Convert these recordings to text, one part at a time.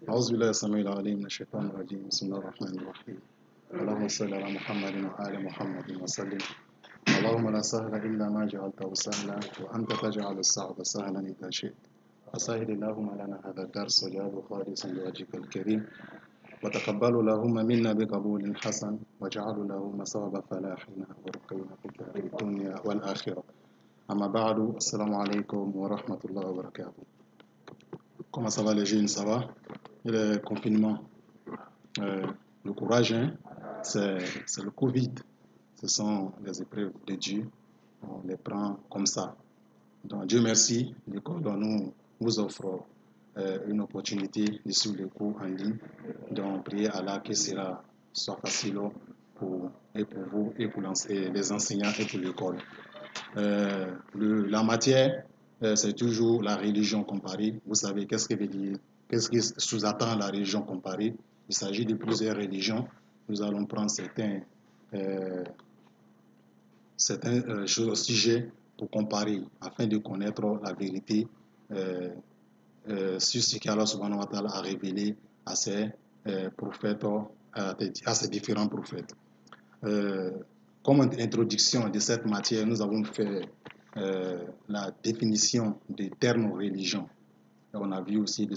أعوذ بالله السميع العليم من الشيطان الرجيم بسم الله الرحمن الرحيم اللهم صل على محمد وآل محمد وسلم اللهم لا سهل إلا ما جعلته سهلا وأنت تجعل الصعب سهلا إذا شئت فسهل اللهم لنا هذا الدرس وجعله خالصا لوجهك الكريم وتقبل اللهم منا بقبول حسن واجعل اللهم سبب فلاحنا ورقينا بك في الدنيا والآخرة أما بعد السلام عليكم ورحمة الله وبركاته. Comment ça va les jeunes, ça va? Et le confinement, le courage, hein? C'est le Covid. Ce sont les épreuves de Dieu. On les prend comme ça. Donc Dieu merci, l'école nous offre une opportunité de suivre les cours en ligne. Donc priez Allah que cela soit facile pour vous et pour les enseignants et pour l'école. La matière, c'est toujours la religion comparée. Vous savez qu'est-ce que veut dire, qu'est-ce qui sous-attend la religion comparée? Il s'agit de plusieurs religions. Nous allons prendre certains sujets pour comparer afin de connaître la vérité sur ce qu'Allah subhanahu wa ta'ala a révélé à ses prophètes, à ses différents prophètes. Comme introduction de cette matière, nous avons fait la définition des termes religion. Et on a vu aussi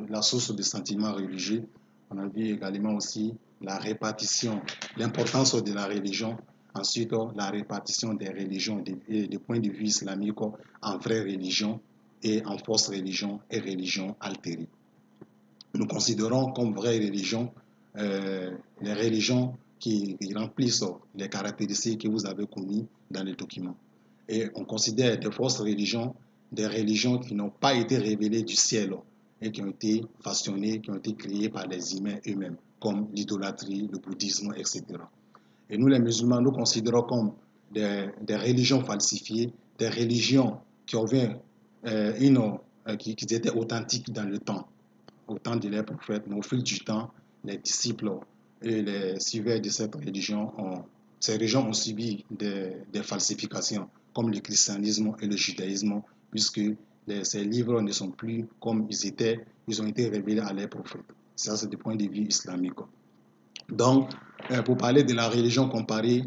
la source des sentiments religieux. On a vu également aussi la répartition, l'importance de la religion. Ensuite, la répartition des religions, des points de vue islamiques en vraie religion et en fausse religion et religion altérée. Nous considérons comme vraie religion les religions qui remplissent les caractéristiques que vous avez commises dans les documents. Et on considère des fausses religions des religions qui n'ont pas été révélées du ciel et qui ont été façonnées, qui ont été créées par les humains eux-mêmes, comme l'idolâtrie, le bouddhisme, etc. Et nous, les musulmans, nous considérons comme des religions falsifiées, des religions qui qui étaient authentiques dans le temps, au temps de leurs prophètes, mais au fil du temps, les disciples et les suiveurs de ces religions ont subi des falsifications, comme le christianisme et le judaïsme, puisque ces livres ne sont plus comme ils étaient, ils ont été révélés à leurs prophètes. Ça, c'est du point de vue islamique. Donc, pour parler de la religion comparée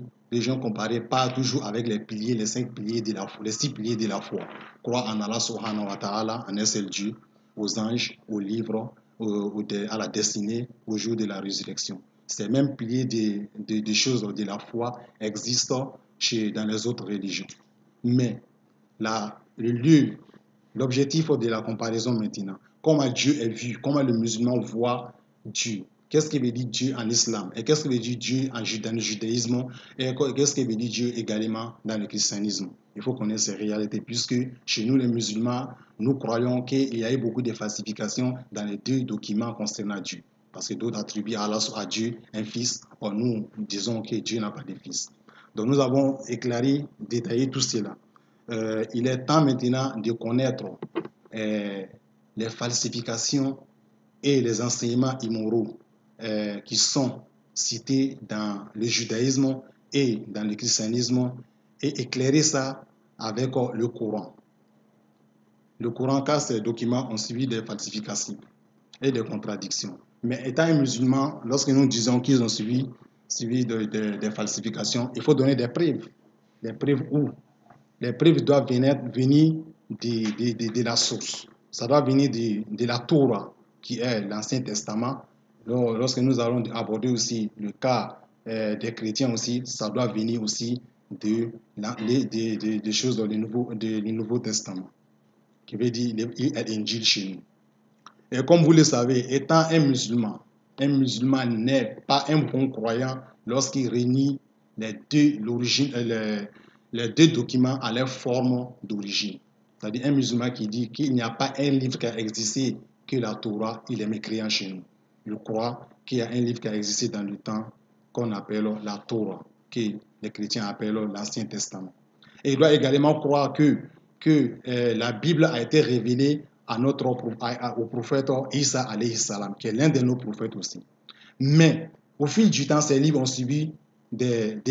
pas toujours avec les piliers, les 5 piliers de la foi, les 6 piliers de la foi. Croire en Allah subhanahu wa ta'ala, en un seul Dieu, aux anges, aux livres, à la destinée, au jour de la résurrection. Ces mêmes piliers de choses de la foi existent dans les autres religions. Mais l'objectif de la comparaison maintenant, comment Dieu est vu, comment le musulman voit Dieu. Qu'est-ce que veut dire Dieu en islam? Et qu'est-ce que veut dire Dieu dans le judaïsme? Et qu'est-ce que veut dire Dieu également dans le christianisme? Il faut connaître ces réalités, puisque chez nous les musulmans, nous croyons qu'il y a eu beaucoup de falsifications dans les 2 documents concernant Dieu. Parce que d'autres attribuent à Dieu un fils. Or, nous disons que Dieu n'a pas de fils. Donc nous avons détaillé tout cela. Il est temps maintenant de connaître les falsifications et les enseignements immoraux qui sont cités dans le judaïsme et dans le christianisme et éclairer ça avec le Coran. Le Coran, car ces documents ont suivi des falsifications et des contradictions. Mais étant un musulman, lorsque nous disons qu'ils ont suivi des falsifications, il faut donner des preuves. Des preuves où? Les preuves doivent venir de la source. Ça doit venir de la Torah, qui est l'Ancien Testament. Lorsque nous allons aborder aussi le cas des chrétiens aussi, ça doit venir aussi des choses dans le Nouveau Testament, qui veut dire l'Injil chez nous. Et comme vous le savez, étant un musulman n'est pas un bon croyant lorsqu'il réunit les 2 documents à leur forme d'origine. C'est-à-dire un musulman qui dit qu'il n'y a pas un livre qui a existé que la Torah, il est mécréant chez nous. Je crois qu'il y a un livre qui a existé dans le temps qu'on appelle la Torah, que les chrétiens appellent l'Ancien Testament. Et il doit également croire que la Bible a été révélée au prophète Isa alayhi salam, qui est l'un de nos prophètes aussi. Mais au fil du temps, ces livres ont subi des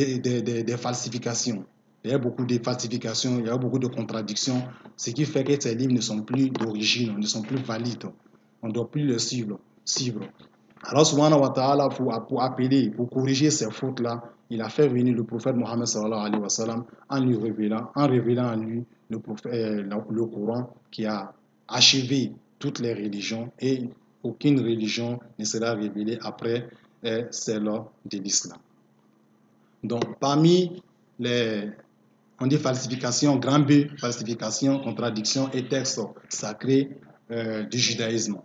falsifications. Il y a beaucoup de falsifications, il y a beaucoup de contradictions, ce qui fait que ces livres ne sont plus d'origine, ne sont plus valides. On ne doit plus les suivre. suivre. Alors, subhanahu wa ta'ala, pour appeler, pour corriger ces fautes-là, il a fait venir le prophète Mohammed sallallahu alayhi wa sallam en révélant à lui le Coran qui a achevé toutes les religions et aucune religion ne sera révélée après celle de l'islam. Donc, parmi les, on dit falsification, grand B, falsification, contradiction et textes sacrés du judaïsme.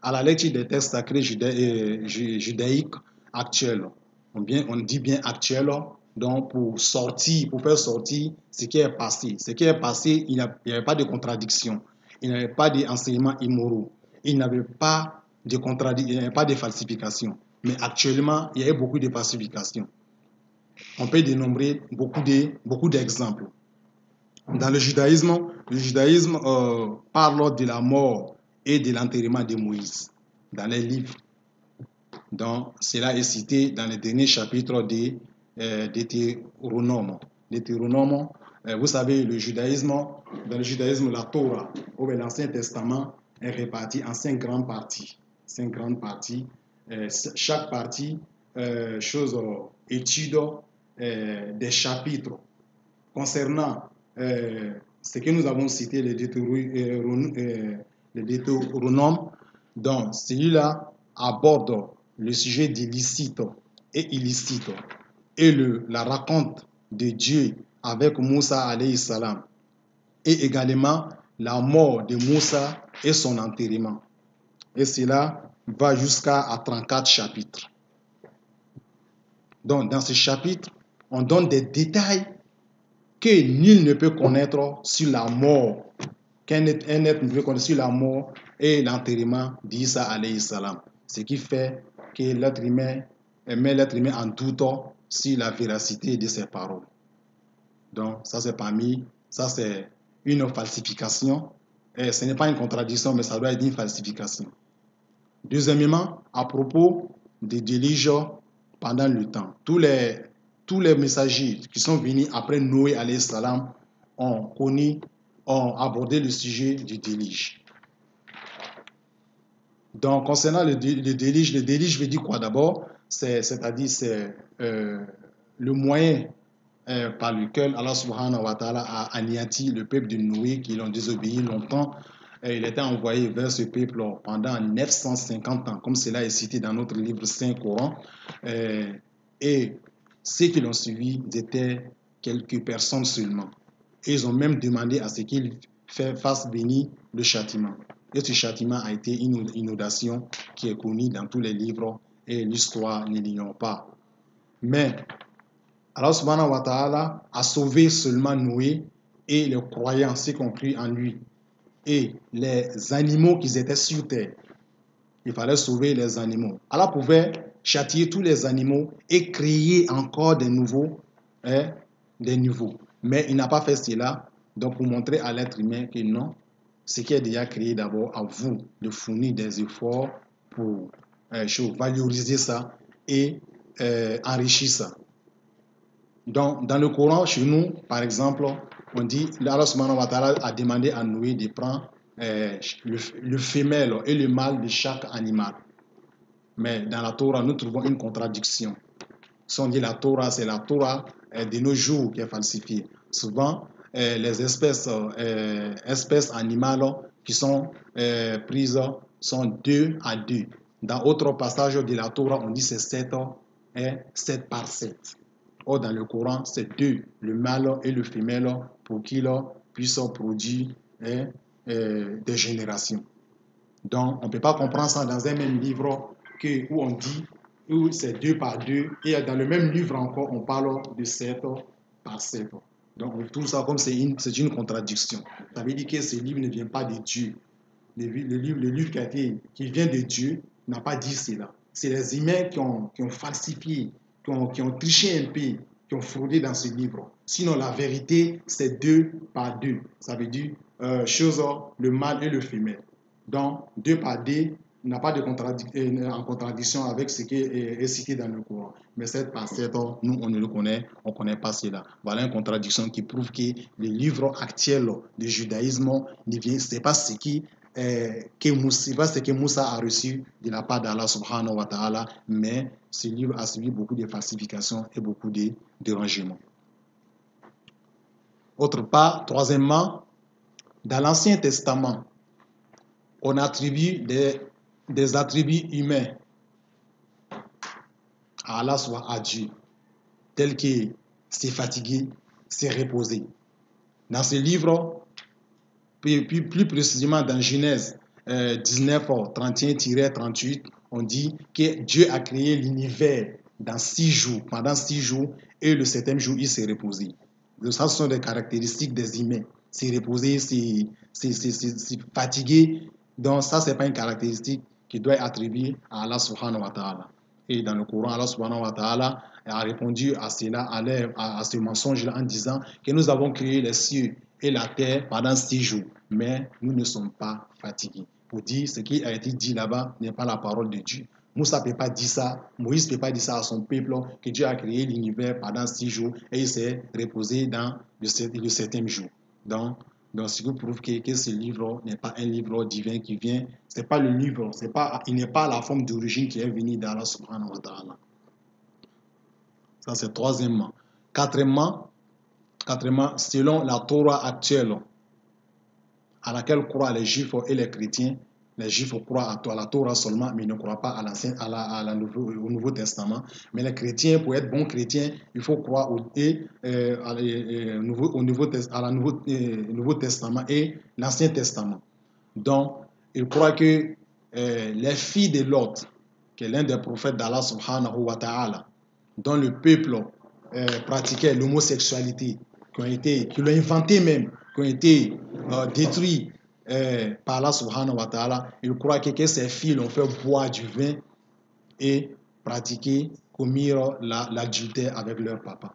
À la lecture des textes sacrés judaïques actuels, on dit bien actuels, donc pour faire sortir ce qui est passé. Ce qui est passé, il n'y avait pas de contradiction, il n'y avait pas d'enseignements immoraux, il n'y avait pas de contradiction, il n'y avait pas de falsification. Mais actuellement, il y a eu beaucoup de falsifications. On peut dénombrer beaucoup d'exemples. Dans le judaïsme parle de la mort et de l'enterrement de Moïse dans les livres. Donc, cela est cité dans les derniers chapitres de Deutéronome. Vous savez, dans le judaïsme, la Torah, ou l'Ancien Testament, est réparti en 5 grandes parties. 5 grandes parties. Chaque partie, étude des chapitres concernant ce que nous avons cité, le Deutéronome. Donc, celui-là aborde le sujet d'illicite et illicite et la raconte de Dieu avec Moussa alayhi salam et également la mort de Moussa et son enterrement. Et cela va jusqu'à 34 chapitres. Donc, dans ce chapitre, on donne des détails que nul ne peut connaître sur la mort, qu'un être ne peut connaître sur la mort et l'enterrement d'Isa alayhi salam. Ce qui fait que l'être humain met l'être humain en doute sur la véracité de ses paroles. Donc, ça c'est une falsification. Et ce n'est pas une contradiction, mais ça doit être une falsification. Deuxièmement, à propos des déluges pendant le temps, tous les messagers qui sont venus après Noé alayhi salam ont abordé le sujet du déluge. Donc, concernant le déluge veut dire quoi d'abord? C'est-à-dire le moyen par lequel Allah subhanahu wa ta'ala a anéanti le peuple de Noé qui l'ont désobéi longtemps. Il était envoyé vers ce peuple pendant 950 ans, comme cela est cité dans notre livre Saint Coran. Et ceux qui l'ont suivi étaient quelques personnes seulement. Et ils ont même demandé à ce qu'ils fassent venir le châtiment. Et ce châtiment a été une inondation qui est connue dans tous les livres et l'histoire ne l'ignore pas. Mais Allah subhanahu wa ta'ala a sauvé seulement Noé et les croyants, ceux qui ont cru en lui. Et les animaux qui étaient sur terre. Il fallait sauver les animaux. Allah pouvait châtier tous les animaux et créer encore des nouveaux. Mais il n'a pas fait cela. Donc pour montrer à l'être humain que non, ce qui est déjà créé d'abord, à vous de fournir des efforts pour valoriser ça et enrichir ça. Donc, dans le Coran, chez nous, par exemple, on dit, Allah subhanahu wa ta'ala a demandé à Noé de prendre le femelle et le mâle de chaque animal. Mais dans la Torah, nous trouvons une contradiction. Si on dit la Torah, c'est la Torah de nos jours qui est falsifiée. Souvent, les espèces animales qui sont prises sont 2 à 2. Dans autre passage de la Torah, on dit c'est 7 par 7. Or, dans le Coran, c'est 2, le mâle et le femelle, pour qu'ils puissent produire des générations. Donc, on ne peut pas comprendre ça dans un même livre où on dit où c'est 2 par 2, et dans le même livre encore, on parle de 7 par 7. Donc, on trouve ça comme c'est une contradiction. Ça veut dire que ce livre ne vient pas de Dieu. Le livre qui vient de Dieu n'a pas dit cela. C'est les humains qui ont falsifié, qui ont triché un peu, qui ont fraudé dans ce livre. Sinon, la vérité, c'est 2 par 2. Ça veut dire le mâle et le femelle. Donc, 2 par 2 n'a pas en contradiction avec ce qui est cité dans le Coran. Mais 7 par 7, nous, on ne le connaît, on ne connaît pas cela. Voilà une contradiction qui prouve que le livre actuel du judaïsme, ce n'est pas ce qui que Moussa a reçu de la part d'Allah subhanahu wa ta'ala, mais ce livre a subi beaucoup de falsifications et beaucoup de dérangements. Autre part, troisièmement, dans l'Ancien Testament, on attribue des attributs humains à Allah, soit à Dieu, tels que c'est fatigué, c'est reposé. Dans ce livre, plus précisément dans Genèse 19, 31-38, on dit que Dieu a créé l'univers dans 6 jours, pendant 6 jours, et le 7e jour, il s'est reposé. Donc ça, ce sont des caractéristiques des humains. C'est reposé, c'est fatigué. Donc ça, ce n'est pas une caractéristique qui doit être attribuée à Allah subhanahu wa ta'ala. Et dans le Coran, Allah subhanahu wa ta'ala a répondu à cela, à ce mensonge-là, en disant que nous avons créé les cieux et la terre pendant 6 jours, mais nous ne sommes pas fatigués. Pour dire ce qui a été dit là-bas n'est pas la parole de Dieu. Moussa ne peut pas dire ça, Moïse ne peut pas dire ça à son peuple, que Dieu a créé l'univers pendant 6 jours et il s'est reposé dans le 7e jour. Donc ce qui prouve que ce livre n'est pas un livre divin qui vient, c'est pas le livre, il n'est pas la forme d'origine qui est venue d'Allah subhanahu wa ta'ala. Ça, c'est troisièmement. Quatrièmement, selon la Torah actuelle, à laquelle croient les Juifs et les chrétiens, les Juifs croient à la Torah seulement, mais ils ne croient pas au Nouveau Testament. Mais les chrétiens, pour être bons chrétiens, il faut croire au Nouveau Testament et l'Ancien Testament. Donc, ils croient que les filles de Lot, qui est l'un des prophètes d'Allah subhanahu wa ta'ala, dont le peuple pratiquait l'homosexualité, qui l'ont inventé même, qui ont été détruits par Allah subhanahu wa ta'ala, ils croient que ces filles l'ont fait boire du vin et commettre l'adultère avec leur papa.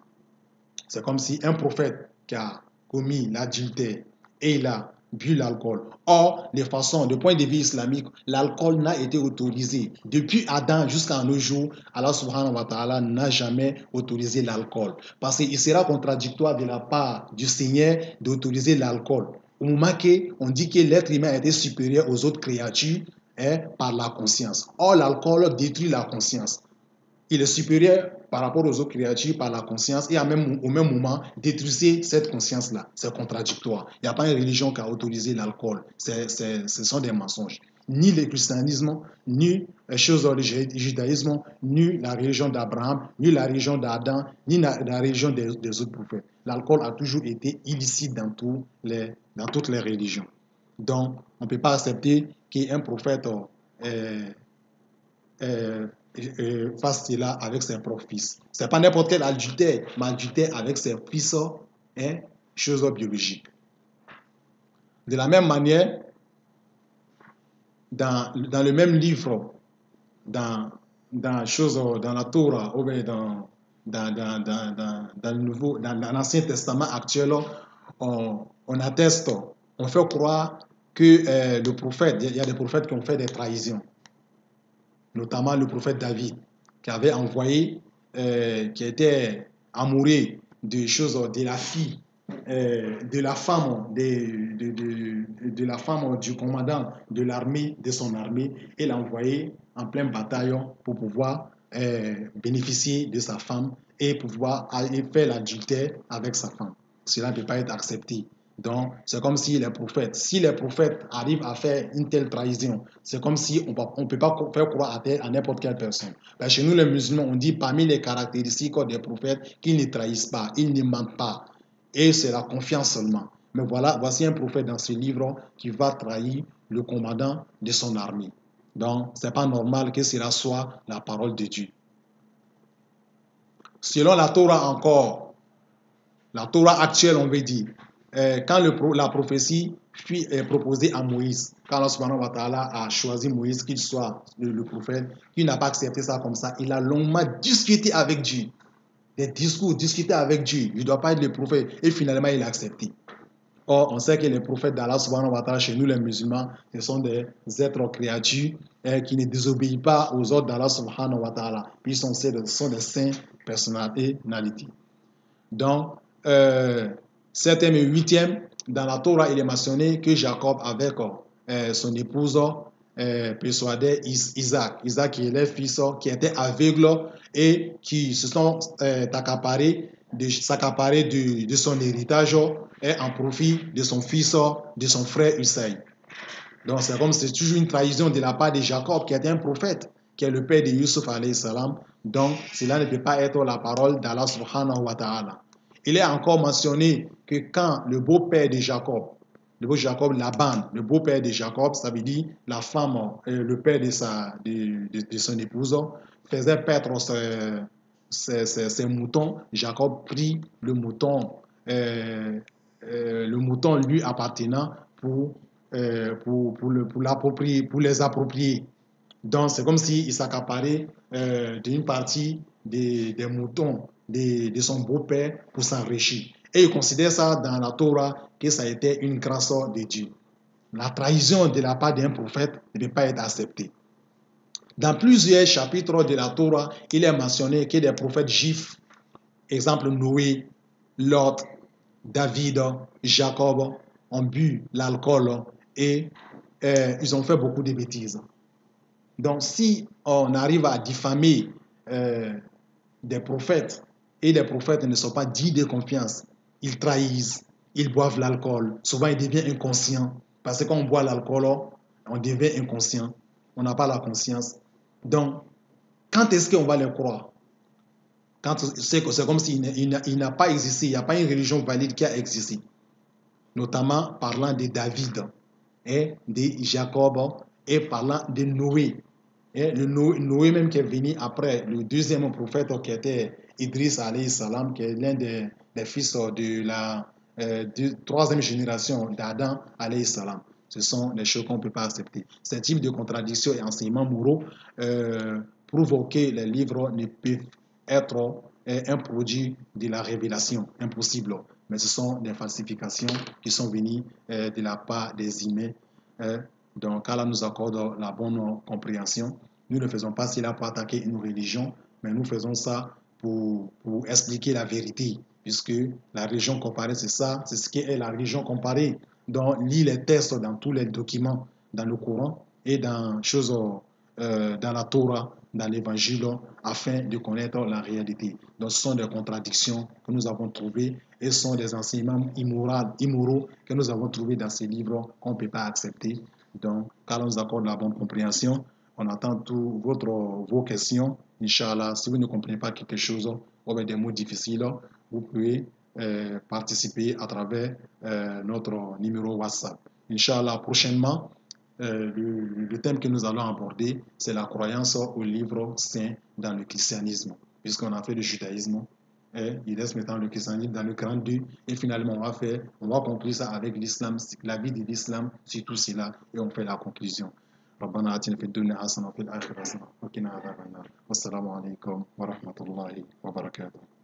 C'est comme si un prophète qui a commis l'adultère et il a bu l'alcool. Or, de point de vue islamique, l'alcool n'a été autorisé. Depuis Adam jusqu'à nos jours, Allah subhanahu wa ta'ala n'a jamais autorisé l'alcool. Parce qu'il sera contradictoire de la part du Seigneur d'autoriser l'alcool. Au moment qu'on dit que l'être humain a été supérieur aux autres créatures par la conscience. Or, l'alcool détruit la conscience. Il est supérieur par rapport aux autres créatures par la conscience et au même moment détruisez cette conscience-là. C'est contradictoire. Il n'y a pas une religion qui a autorisé l'alcool. Ce sont des mensonges. Ni le christianisme, ni les choses du judaïsme, ni la religion d'Abraham, ni la religion d'Adam, ni la religion des autres prophètes. L'alcool a toujours été illicite dans toutes les religions. Donc, on ne peut pas accepter qu'un prophète fasse cela avec ses propres fils. Ce n'est pas n'importe quel adultère, mais adultère avec ses fils, chose biologique. De la même manière, dans le même livre, dans la Torah, ou bien dans l'Ancien Testament actuel, on atteste, on fait croire que le prophète, il y a des prophètes qui ont fait des trahisons. Notamment le prophète David, qui avait envoyé, qui était amoureux de choses de la fille, de la femme du commandant de l'armée, de son armée, et l'a envoyé en plein bataillon pour pouvoir bénéficier de sa femme et pouvoir aller faire l'adultère avec sa femme. Cela ne peut pas être accepté. Donc, c'est comme si les prophètes arrivent à faire une telle trahison, c'est comme si on ne peut pas faire croire à n'importe quelle personne. Ben, chez nous, les musulmans, on dit parmi les caractéristiques des prophètes qu'ils ne trahissent pas, ils ne mentent pas. Et c'est la confiance seulement. Mais voici un prophète dans ce livre qui va trahir le commandant de son armée. Donc, ce n'est pas normal que cela soit la parole de Dieu. Selon la Torah encore, la Torah actuelle, on veut dire, quand la prophétie fut proposée à Moïse, quand Allah subhanahu wa ta'ala a choisi Moïse qu'il soit le prophète, il n'a pas accepté ça comme ça. Il a longuement discuté avec Dieu. Discuté avec Dieu. Il ne doit pas être le prophète. Et finalement, il a accepté. Or, on sait que les prophètes d'Allah subhanahu wa ta'ala, chez nous les musulmans, ce sont des êtres créatures qui ne désobéissent pas aux ordres d'Allah subhanahu wa ta'ala. Puis ce sont des saints personnalités. Donc, 7e et 8e, dans la Torah, il est mentionné que Jacob, avec son épouse persuadait Isaac. Isaac qui est leur fils, qui était aveugle et qui se sont accaparés de son héritage et en profit de son fils, de son frère Hussein. Donc c'est comme c'est toujours une trahison de la part de Jacob qui était un prophète, qui est le père de Yusuf alayhi salam. Donc cela ne peut pas être la parole d'Allah subhanahu wa ta'ala. Il est encore mentionné que quand le beau-père de Jacob, le beau Jacob, Laban, le beau-père de Jacob, ça veut dire la femme, le père de son épouse, faisait perdre ses moutons. Jacob prit le mouton lui appartenant pour les approprier. Donc, c'est comme s'il s'accaparait d'une partie des moutons de son beau-père pour s'enrichir. Et il considère ça dans la Torah que ça a été une grâce de Dieu. La trahison de la part d'un prophète ne peut pas être acceptée. Dans plusieurs chapitres de la Torah, il est mentionné que des prophètes juifs, exemple Noé, Lot, David, Jacob, ont bu l'alcool et ils ont fait beaucoup de bêtises. Donc, si on arrive à diffamer des prophètes et les prophètes ne sont pas dits de confiance, ils trahissent, ils boivent l'alcool. Souvent, ils deviennent inconscients. Parce que quand on boit l'alcool, on devient inconscient. On n'a pas la conscience. Donc, quand est-ce qu'on va les croire? C'est comme s'il n'a pas existé, il n'y a pas une religion valide qui a existé. Notamment parlant de David et de Jacob et parlant de Noé. Et le Noé même qui est venu après le deuxième prophète qui était Idriss alayhi salam, qui est l'un des fils de la troisième génération d'Adam alayhi salam. Ce sont des choses qu'on ne peut pas accepter. Ce type de contradiction et enseignements moraux prouvent que les livres ne peuvent être un produit de la révélation, impossible. Mais ce sont des falsifications qui sont venues de la part des humains. Donc, Allah nous accorde la bonne compréhension. Nous ne faisons pas cela pour attaquer une religion, mais nous faisons ça pour expliquer la vérité, puisque la religion comparée, c'est ça, c'est ce qu'est la religion comparée. Donc, lit les textes dans tous les documents, dans le Coran et dans la Torah, dans l'Évangile, afin de connaître la réalité. Donc, ce sont des contradictions que nous avons trouvées et ce sont des enseignements immoraux que nous avons trouvés dans ces livres qu'on ne peut pas accepter. Donc, qu'Allah nous accorde la bonne compréhension. On attend toutes vos questions. Inch'Allah, si vous ne comprenez pas quelque chose ou des mots difficiles, vous pouvez participer à travers notre numéro WhatsApp. Inch'Allah, prochainement, le thème que nous allons aborder, c'est la croyance au livre saint dans le christianisme, puisqu'on a fait le judaïsme. Et il reste maintenant le christianisme dans le grand 2 et finalement on va conclure ça avec l'islam, la vie de l'islam sur tout cela et on fait la conclusion. ربنا آتنا في الدنيا حسنة وفي الآخرة حسنة وقنا عذاب النار والسلام عليكم ورحمة الله وبركاته